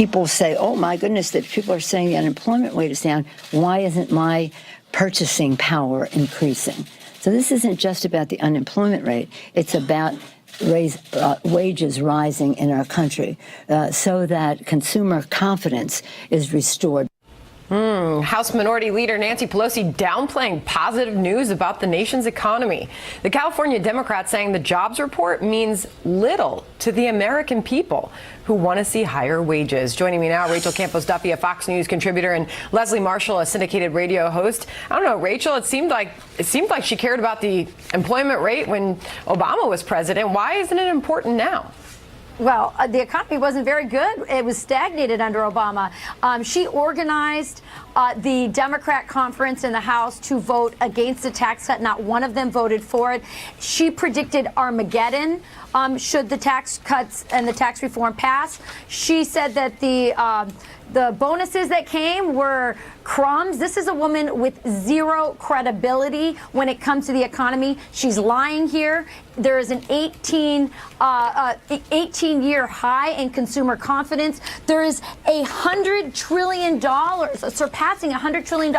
people say, oh, my goodness, that people are saying the unemployment rate is down. Why isn't my purchasing power increasing? So this isn't just about the unemployment rate. It's about wages rising in our country so that consumer confidence is restored. House Minority Leader Nancy Pelosi downplaying positive news about the nation's economy. The California Democrats saying the jobs report means little to the American people who want to see higher wages. Joining me now, Rachel Campos-Duffy, a Fox News contributor, and Leslie Marshall, a syndicated radio host. I don't know, Rachel, it seemed like she cared about the employment rate when Obama was president. Why isn't it important now? Well, the economy wasn't very good. It was stagnated under Obama. She organized the Democrat conference in the House to vote against the tax cut. Not one of them voted for it. She predicted Armageddon should the tax cuts and the tax reform pass. She said that the bonuses that came were crumbs. This is a woman with zero credibility when it comes to the economy. She's lying here. There is an 18-year high in consumer confidence. There is $100 trillion, surpassing $100 trillion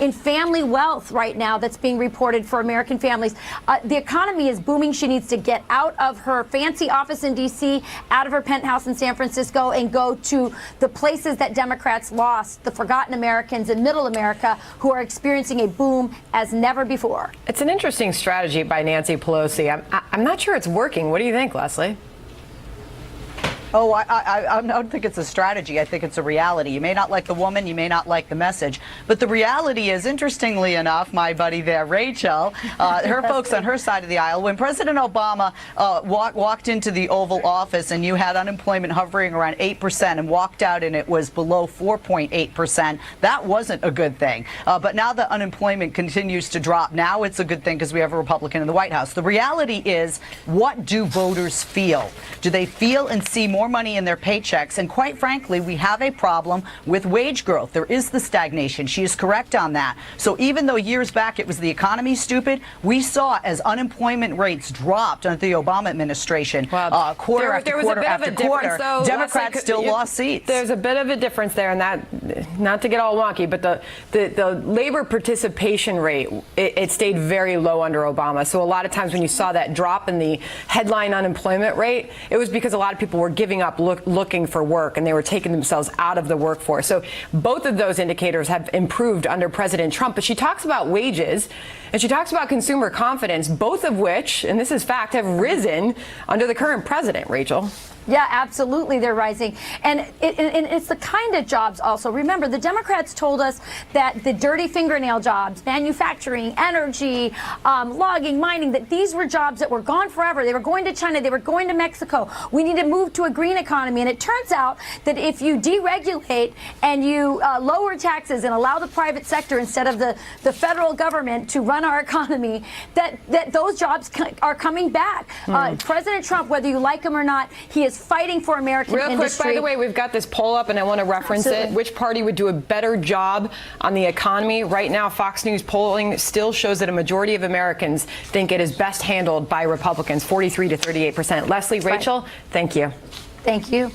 in family wealth right now that's being reported for American families. The economy is booming. She needs to get out of her fancy office in D.C., out of her penthouse in San Francisco, and go to the places that Democrats lost, the forgotten Americans in middle America who are experiencing a boom as never before. It's an interesting strategy by Nancy Pelosi. I'm not sure it's working. What do you think, Leslie? Oh, I don't think it's a strategy. I think it's a reality. You may not like the woman, you may not like the message, but the reality is, interestingly enough, my buddy there, Rachel, her folks on her side of the aisle, when President Obama walked into the Oval Office and you had unemployment hovering around 8% and walked out and it was below 4.8%, that wasn't a good thing. But now that unemployment continues to drop, now it's a good thing because we have a Republican in the White House. The reality is, what do voters feel? Do they feel and see more money in their paychecks? And quite frankly, we have a problem with wage growth. There is the stagnation. She is correct on that. So even though years back it was the economy, stupid, we saw as unemployment rates dropped under the Obama administration, quarter after quarter after quarter, Democrats still lost seats. There's a bit of a difference there, and that, not to get all wonky, but the labor participation rate, it stayed very low under Obama. So a lot of times when you saw that drop in the headline unemployment rate, it was because a lot of people were giving up looking for work, and they were taking themselves out of the workforce. So both of those indicators have improved under President Trump. But she talks about wages and she talks about consumer confidence, both of which, and this is fact, have risen under the current president, Rachel. Yeah, absolutely, they're rising. And it's the kind of jobs also. Remember, the Democrats told us that the dirty fingernail jobs, manufacturing, energy, logging, mining, that these were jobs that were gone forever. They were going to China. They were going to Mexico. We need to move to a green economy. And it turns out that if you deregulate and you lower taxes and allow the private sector instead of the federal government to run our economy, that those jobs are coming back. President Trump, whether you like him or not, he is fighting for American industry. Real quick, by the way, we've got this poll up, and I want to reference it. Which party would do a better job on the economy? Right now, Fox News polling still shows that a majority of Americans think it is best handled by Republicans, 43 to 38%. Leslie, Rachel, thank you. Thank you.